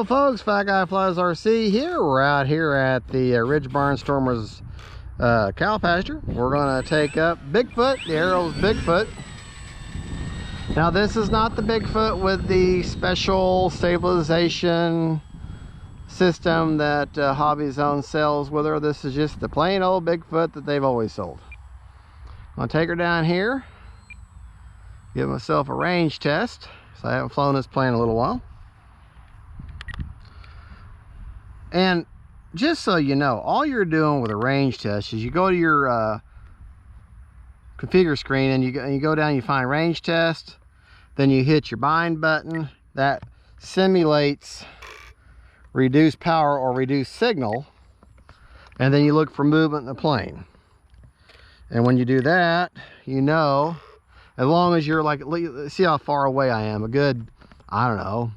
Hello folks, Fat Guy Flies RC here. We're out here at the Ridge Barnstormers cow pasture. We're going to take up Bigfoot, the Arrow's Bigfoot. Now this is not the Bigfoot with the special stabilization system that Hobby Zone sells with her. This is just the plain old Bigfoot that they've always sold. I'm going to take her down here, give myself a range test. So I haven't flown this plane in a little while. And just so you know, all you're doing with a range test is you go to your configure screen and you go down, you find range test, then you hit your bind button. That simulates reduced power or reduced signal, and then you look for movement in the plane. And when you do that, you know, as long as you're like, see how far away I am, a good, I don't know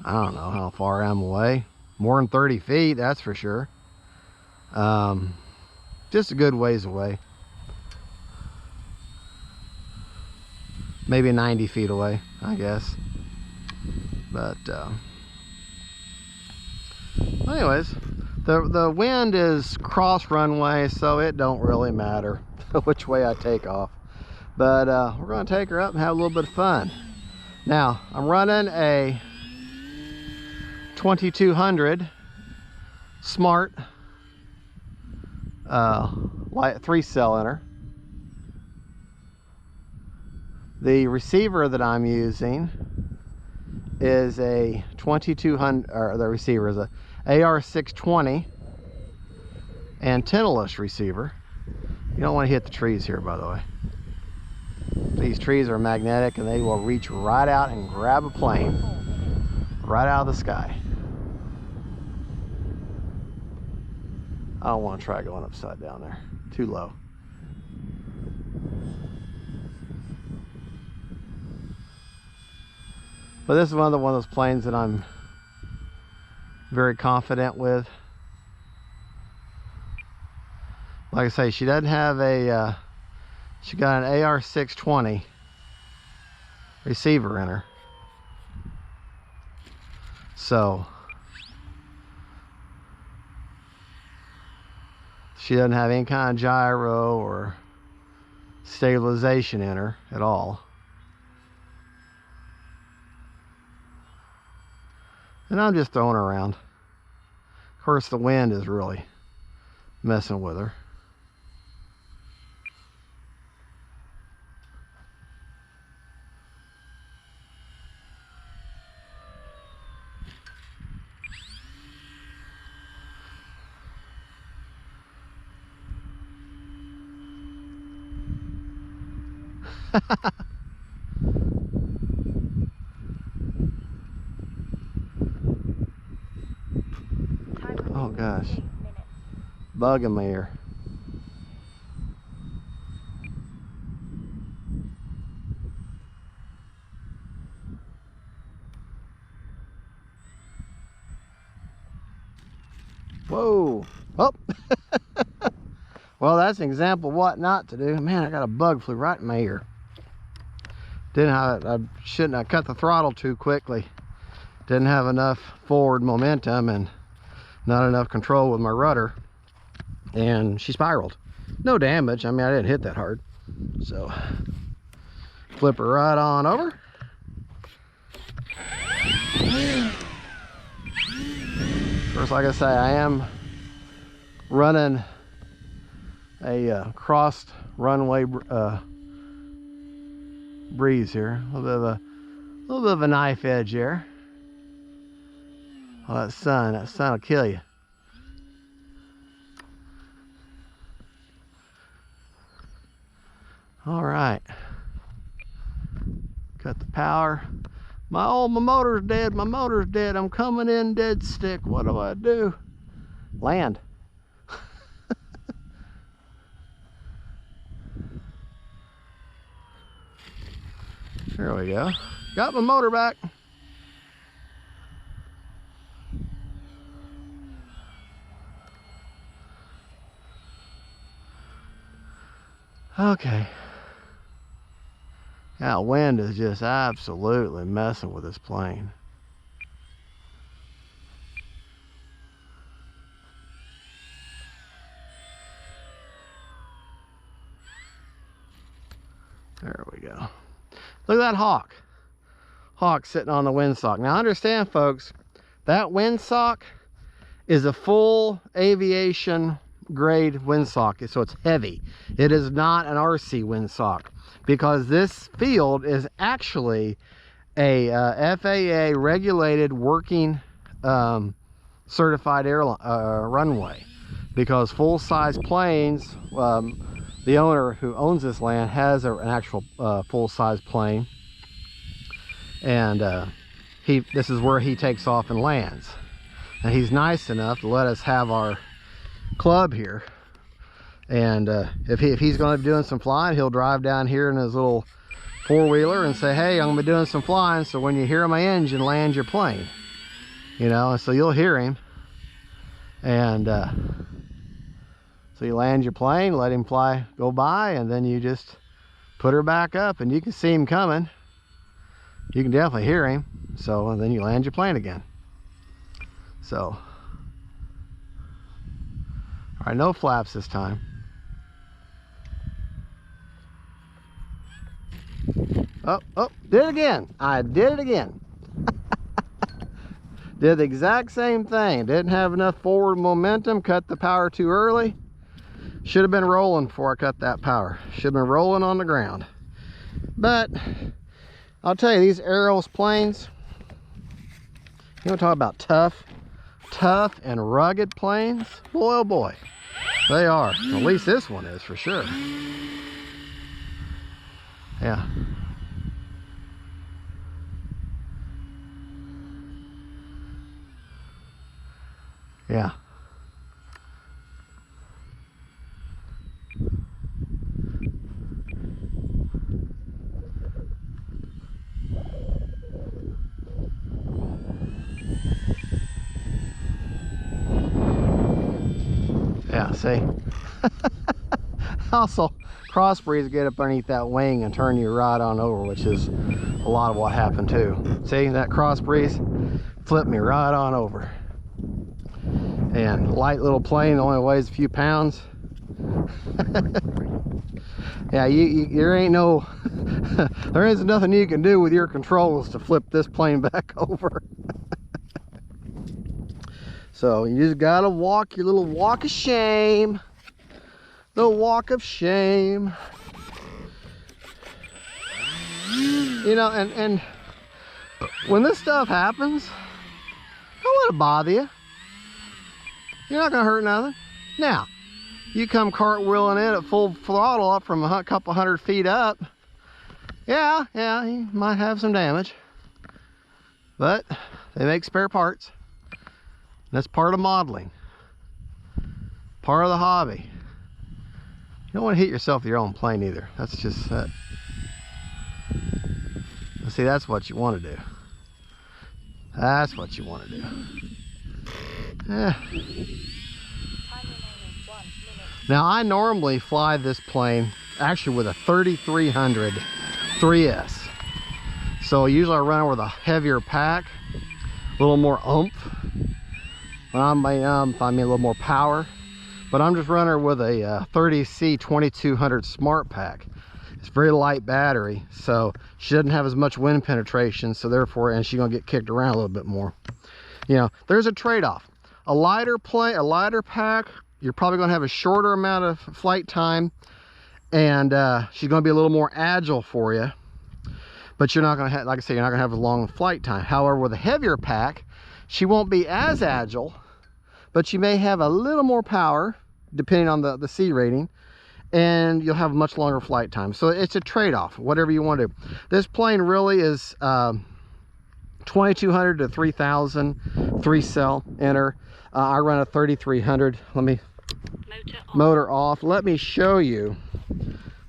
how far I am away. More than 30 feet, that's for sure. Just a good ways away. Maybe 90 feet away, I guess. But anyways, the wind is cross runway, so it don't really matter which way I take off. But we're going to take her up and have a little bit of fun. Now, I'm running a 2200 smart light 3-cylinder. The receiver that I'm using is a 2200, or the receiver is a AR620 antennaless receiver. You don't want to hit the trees here, by the way. These trees are magnetic and they will reach right out and grab a plane right out of the sky. I don't want to try going upside down there. Too low. But this is one of those planes that I'm very confident with. Like I say, she doesn't have a, she got an AR620 receiver in her. So she doesn't have any kind of gyro or stabilization in her at all. And I'm just throwing her around. Of course, the wind is really messing with her. Oh gosh, bugging my ear. Whoa. Oh. Well, that's an example of what not to do. Man, I got a bug flew right in my ear. I shouldn't have cut the throttle too quickly. Didn't have enough forward momentum and not enough control with my rudder, and she spiraled. No damage. I mean, I didn't hit that hard. So flip her right on over. Of course, like I say, I am running a crossed runway breeze here. A little bit of a knife edge there. Oh, that sun will kill you. All right, cut the power. My motor's dead. My motor's dead. I'm coming in dead stick. What do I do? Land. There we go. Got my motor back. Okay. That wind is just absolutely messing with this plane. There we go. Look at that hawk. Hawk sitting on the windsock. Now understand, folks, that windsock is a full aviation grade windsock, so it's heavy. It is not an RC windsock, because this field is actually a FAA regulated working certified runway, because full-size planes, the owner who owns this land has an actual full-size plane, and this is where he takes off and lands. And he's nice enough to let us have our club here. And if he's going to be doing some flying, he'll drive down here in his little four-wheeler and say, hey, I'm going to be doing some flying, so when you hear my engine, land your plane. You know, and so you'll hear him. And so you land your plane, let him fly, go by, and then you just put her back up, and you can see him coming. You can definitely hear him. So, and then you land your plane again. So, all right, no flaps this time. Oh, did it again. I did it again. Did the exact same thing. Didn't have enough forward momentum, cut the power too early. Should have been rolling before I cut that power. Should have been rolling on the ground. But I'll tell you, these Aeros planes, you want to talk about tough and rugged planes? Boy, oh boy, they are. At least this one is, for sure. Yeah. Yeah. Yeah, see? Also, cross breeze get up underneath that wing and turn you right on over, which is a lot of what happened too. See, that cross breeze flipped me right on over. And light little plane only weighs a few pounds. Yeah, there ain't no, there isn't nothing you can do with your controls to flip this plane back over. So you just gotta walk your little walk of shame. The walk of shame. You know, and when this stuff happens, don't let it bother you. You're not gonna hurt nothing. Now, you come cartwheeling in at full throttle up from a couple hundred feet up. Yeah, you might have some damage. But they make spare parts. That's part of modeling. Part of the hobby. You don't want to hit yourself with your own plane either. That's just that. See, that's what you want to do. That's what you want to do. Yeah. Now, I normally fly this plane actually with a 3300 3S. So usually I run with a heavier pack, a little more oomph. When I'm by I mean a little more power. But I'm just running with a 30C 2200 Smart Pack. It's very light battery, so she doesn't have as much wind penetration, so therefore, and she's gonna get kicked around a little bit more. You know, there's a trade-off. A lighter pack, you're probably gonna have a shorter amount of flight time, and she's gonna be a little more agile for you. But you're not gonna have, like I say, you're not gonna have a long flight time. However, with a heavier pack, she won't be as agile, but you may have a little more power, depending on the C rating, and you'll have a much longer flight time. So it's a trade-off, whatever you want to do. This plane really is 2200 to 3000 3-cell enter. I run a 3300. Let me motor off. Let me show you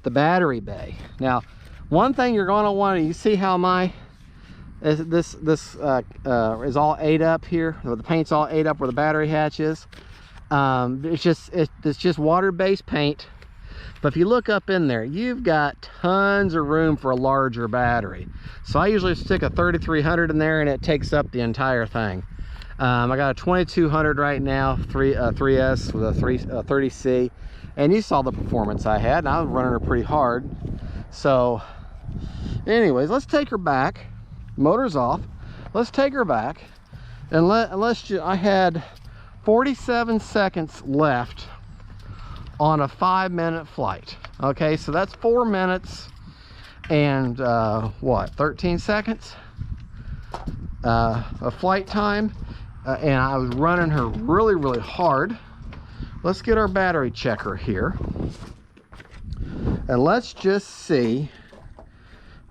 the battery bay. Now, one thing you're going to want to, you see how my this is all ate up here. The paint's all ate up where the battery hatch is. It's just water-based paint. But if you look up in there, you've got tons of room for a larger battery. So I usually stick a 3300 in there, and it takes up the entire thing. I got a 2200 right now, 3S with a 30C, and you saw the performance I had, and I was running her pretty hard. So anyways, let's take her back. Motor's off. Let's take her back, and I had 47 seconds left on a 5-minute flight. Okay, so that's 4 minutes and what, 13 seconds of flight time, and I was running her really hard. Let's get our battery checker here, and let's just see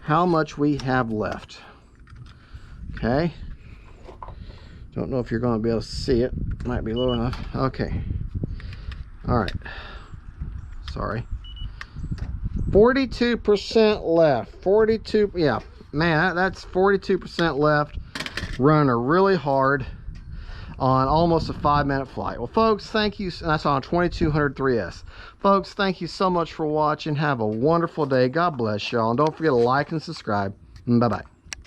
how much we have left. Okay, don't know if you're going to be able to see it. Might be low enough. Okay, all right, sorry. 42% left. 42, yeah, man, that's 42% left. Running her really hard on almost a 5-minute flight. Well, folks, thank you. And that's on 2200 3S. Folks, thank you so much for watching. Have a wonderful day. God bless y'all, and don't forget to like and subscribe. Bye bye.